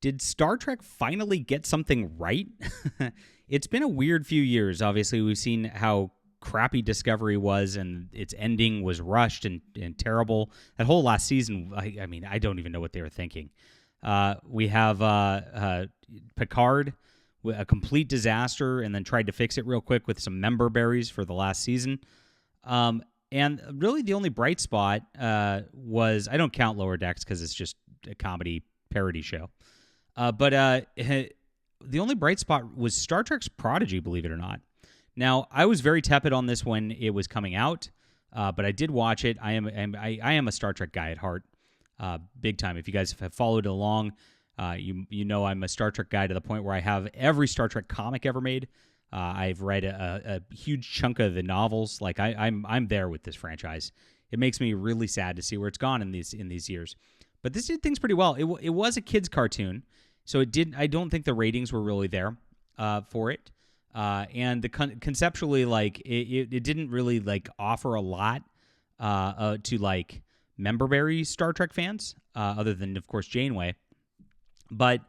Did Star Trek finally get something right? It's been a weird few years. Obviously, we've seen how crappy Discovery was, and its ending was rushed and terrible. That whole last season, I mean, I don't even know what they were thinking. We have Picard, a complete disaster, and then tried to fix it real quick with some member berries for the last season. And really, the only bright spot was, I don't count Lower Decks because it's just a comedy parody show. But the only bright spot was Star Trek's Prodigy, believe it or not. Now, I was very tepid on this when it was coming out, but I did watch it. I am a Star Trek guy at heart, big time. If you guys have followed along, you know I'm a Star Trek guy to the point where I have every Star Trek comic ever made. I've read a huge chunk of the novels. Like I'm there with this franchise. It makes me really sad to see where it's gone in these years. But this did things pretty well. It was a kids cartoon, so it did. I don't think the ratings were really there for it. And conceptually, like it didn't really like offer a lot to like member-berry Star Trek fans, other than of course Janeway. But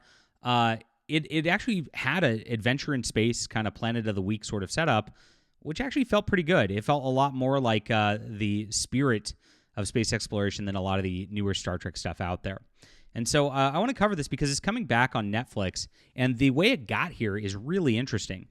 it actually had an adventure in space kind of Planet of the Week sort of setup, which actually felt pretty good. It felt a lot more like the spirit of space exploration than a lot of the newer Star Trek stuff out there. And so I want to cover this because it's coming back on Netflix, and the way it got here is really interesting.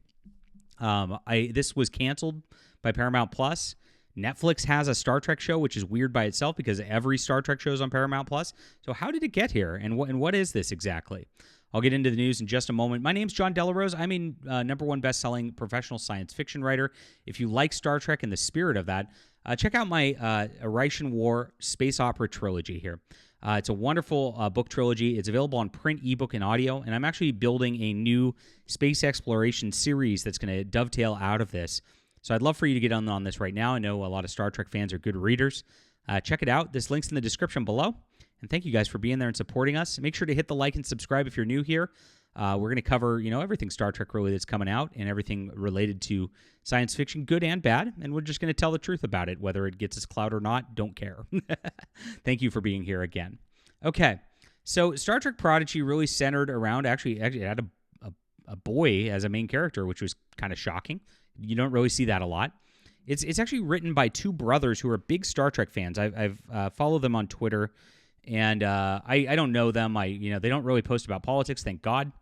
This was canceled by Paramount Plus. Netflix has a Star Trek show, which is weird by itself because every Star Trek show is on Paramount Plus. So how did it get here, and what is this exactly? I'll get into the news in just a moment. My name's John Delarose. I'm a #1 best-selling professional science fiction writer. If you like Star Trek and the spirit of that, check out my Arroz War space opera trilogy here. It's a wonderful book trilogy. It's available on print, ebook, and audio, and I'm actually building a new space exploration series that's going to dovetail out of this. So I'd love for you to get on this right now. I know a lot of Star Trek fans are good readers. Check it out. This link's in the description below. And thank you guys for being there and supporting us. Make sure to hit the like and subscribe if you're new here. We're going to cover, everything Star Trek really that's coming out and everything related to science fiction, good and bad. And we're just going to tell the truth about it, whether it gets us clout or not. Don't care. Thank you for being here again. Okay, so Star Trek Prodigy really centered around actually it had a boy as a main character, which was kind of shocking. You don't really see that a lot. It's actually written by two brothers who are big Star Trek fans. I've followed them on Twitter. And I don't know them. They don't really post about politics, thank God.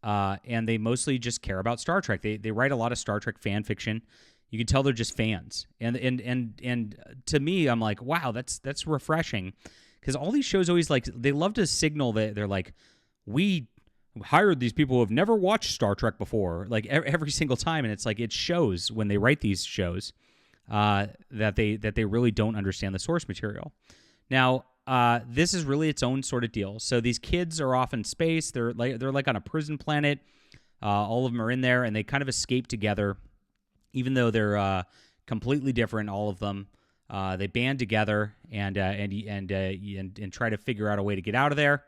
And they mostly just care about Star Trek. They write a lot of Star Trek fan fiction. You can tell they're just fans. And to me, I'm like, wow, that's refreshing, because all these shows always they love to signal that they're like, we hired these people who have never watched Star Trek before, like every single time. And it's like it shows when they write these shows that they really don't understand the source material. Now, this is really its own sort of deal. So these kids are off in space. They're like on a prison planet. All of them are in there, and they kind of escape together, even though they're completely different. All of them, they band together and try to figure out a way to get out of there.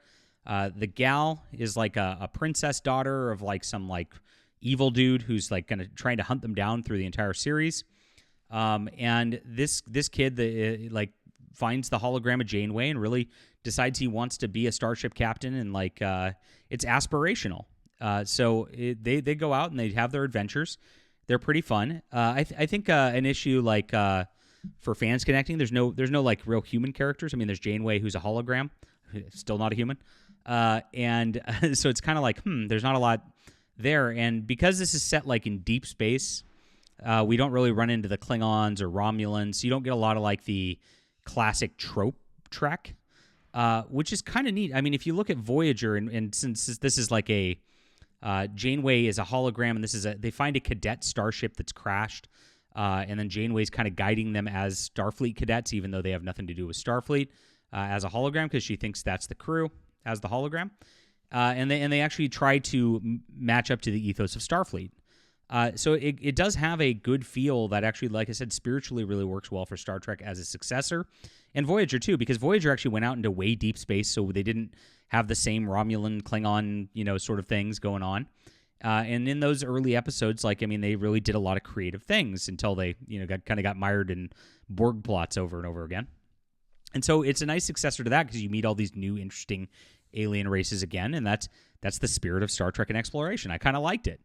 The gal is like a princess daughter of like some like evil dude who's like trying to hunt them down through the entire series. And this kid finds the hologram of Janeway and really decides he wants to be a starship captain, and it's aspirational. So they go out and they have their adventures. They're pretty fun. I think an issue for fans connecting, there's no like real human characters. I mean, there's Janeway who's a hologram, still not a human, and so it's kind of like there's not a lot there. And because this is set like in deep space, we don't really run into the Klingons or Romulans. So you don't get a lot of like the classic trope Trek, which is kind of neat. I mean, if you look at Voyager, and since this is like a Janeway is a hologram, and they find a cadet starship that's crashed, and then Janeway's kind of guiding them as Starfleet cadets, even though they have nothing to do with Starfleet, as a hologram, because she thinks that's the crew as the hologram, and they actually try to match up to the ethos of Starfleet. So it does have a good feel that actually, like I said, spiritually really works well for Star Trek as a successor, and Voyager too, because Voyager actually went out into way deep space, so they didn't have the same Romulan, Klingon, sort of things going on. And in those early episodes, they really did a lot of creative things until they, got mired in Borg plots over and over again. And so it's a nice successor to that because you meet all these new interesting alien races again, and that's that's the spirit of Star Trek and exploration. I kind of liked it.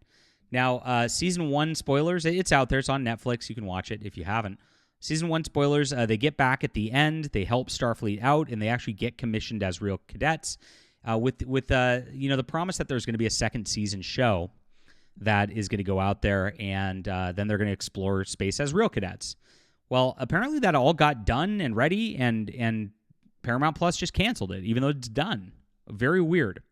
Now, season 1 spoilers, it's out there. It's on Netflix. You can watch it if you haven't. Season 1 spoilers, they get back at the end. They help Starfleet out, and they actually get commissioned as real cadets with the promise that there's going to be a second season show that is going to go out there, and then they're going to explore space as real cadets. Well, apparently that all got done and ready, and Paramount Plus just canceled it, even though it's done. Very weird.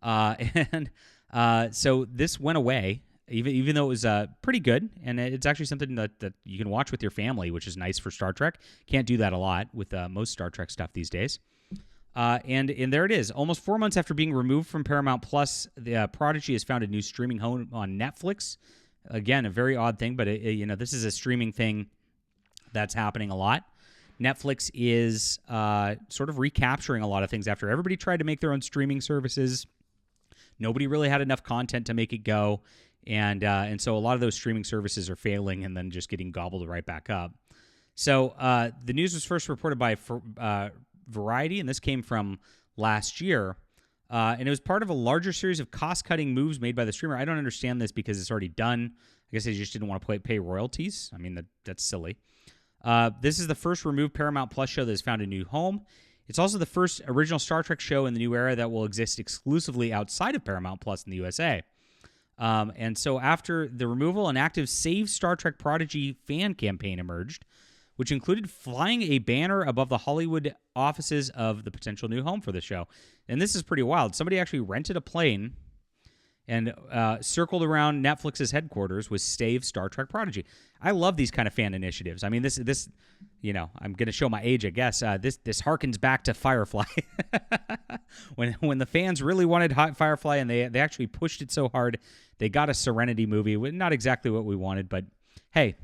So this went away, even though it was pretty good, and it's actually something that you can watch with your family, which is nice for Star Trek. Can't do that a lot with most Star Trek stuff these days. And there it is. Almost 4 months after being removed from Paramount Plus, the Prodigy has found a new streaming home on Netflix. Again, a very odd thing, but this is a streaming thing that's happening a lot. Netflix is sort of recapturing a lot of things after everybody tried to make their own streaming services. Nobody really had enough content to make it go, and so a lot of those streaming services are failing and then just getting gobbled right back up. So the news was first reported by Variety, and this came from last year, and it was part of a larger series of cost-cutting moves made by the streamer. I don't understand this because it's already done. I guess they just didn't want to pay royalties. I mean, that's silly. This is the first removed Paramount Plus show that has found a new home. It's also the first original Star Trek show in the new era that will exist exclusively outside of Paramount Plus in the USA. And so after the removal, an active Save Star Trek Prodigy fan campaign emerged, which included flying a banner above the Hollywood offices of the potential new home for the show. And this is pretty wild. Somebody actually rented a plane and circled around Netflix's headquarters with Save Star Trek Prodigy. I love these kind of fan initiatives. I mean, this I'm going to show my age, I guess. This harkens back to Firefly. when the fans really wanted Firefly and they actually pushed it so hard, they got a Serenity movie. Not exactly what we wanted, but hey,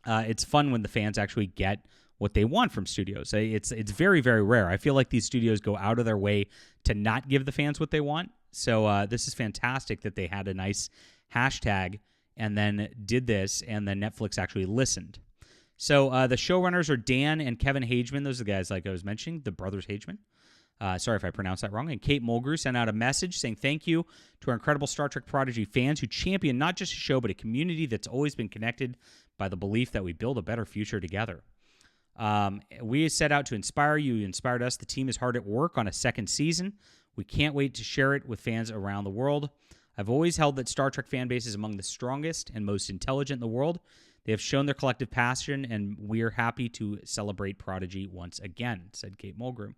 it's fun when the fans actually get what they want from studios. It's very, very rare. I feel like these studios go out of their way to not give the fans what they want. So this is fantastic that they had a nice hashtag and then did this, and then Netflix actually listened. So the showrunners are Dan and Kevin Hageman. Those are the guys like I was mentioning, the brothers Hageman. Sorry if I pronounced that wrong. And Kate Mulgrew sent out a message saying thank you to our incredible Star Trek Prodigy fans who champion not just a show, but a community that's always been connected by the belief that we build a better future together. We set out to inspire you. You inspired us. The team is hard at work on a second season. We can't wait to share it with fans around the world. I've always held that Star Trek fan base is among the strongest and most intelligent in the world. They have shown their collective passion, and we are happy to celebrate Prodigy once again, said Kate Mulgrew.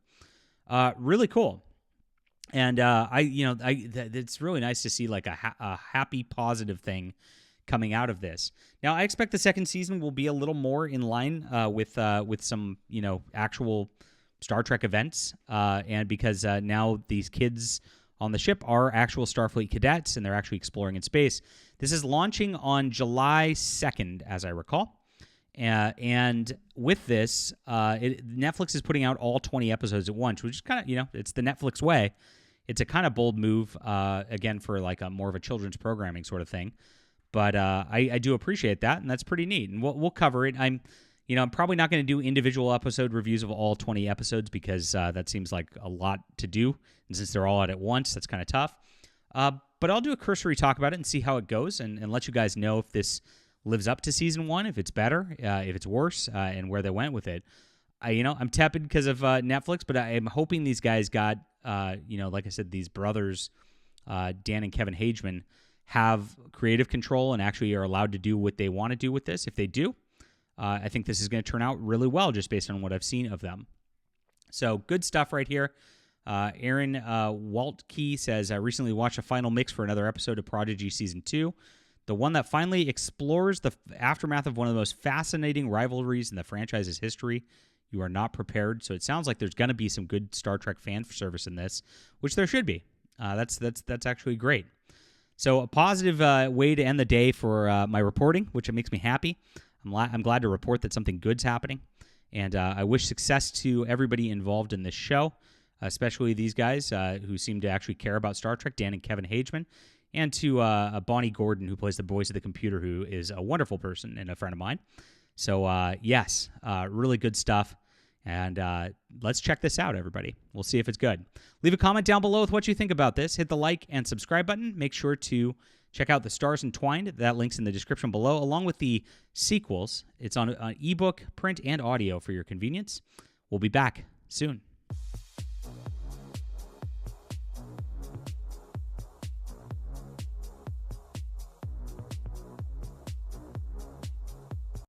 Really cool. And it's really nice to see like a happy, positive thing coming out of this. Now, I expect the second season will be a little more in line with some actual Star Trek events, and because now these kids on the ship are actual Starfleet cadets and they're actually exploring in space. This is launching on July 2nd, as I recall. And with this, Netflix is putting out all 20 episodes at once, which is kind of, it's the Netflix way. It's a kind of bold move, again, for like a more of a children's programming sort of thing. But I do appreciate that, and that's pretty neat. And we'll cover it. I'm probably not going to do individual episode reviews of all 20 episodes because that seems like a lot to do. And since they're all out at once, that's kind of tough. But I'll do a cursory talk about it and see how it goes and let you guys know if this lives up to season 1, if it's better, if it's worse, and where they went with it. I'm tepid because of Netflix, but I'm hoping these guys got, like I said, these brothers, Dan and Kevin Hageman, have creative control and actually are allowed to do what they want to do with this. If they do, I think this is going to turn out really well just based on what I've seen of them. So good stuff right here. Aaron Waltke says, I recently watched a final mix for another episode of Prodigy Season 2, the one that finally explores the aftermath of one of the most fascinating rivalries in the franchise's history. You are not prepared. So it sounds like there's going to be some good Star Trek fan service in this, which there should be. That's actually great. So a positive way to end the day for my reporting, which makes me happy. I'm glad to report that something good's happening. And I wish success to everybody involved in this show, especially these guys who seem to actually care about Star Trek, Dan and Kevin Hageman, and to Bonnie Gordon, who plays the voice of the computer, who is a wonderful person and a friend of mine. So, yes, really good stuff. And let's check this out, everybody. We'll see if it's good. Leave a comment down below with what you think about this. Hit the like and subscribe button. Make sure to check out the Stars Entwined. That link's in the description below, along with the sequels. It's on ebook, print, and audio for your convenience. We'll be back soon.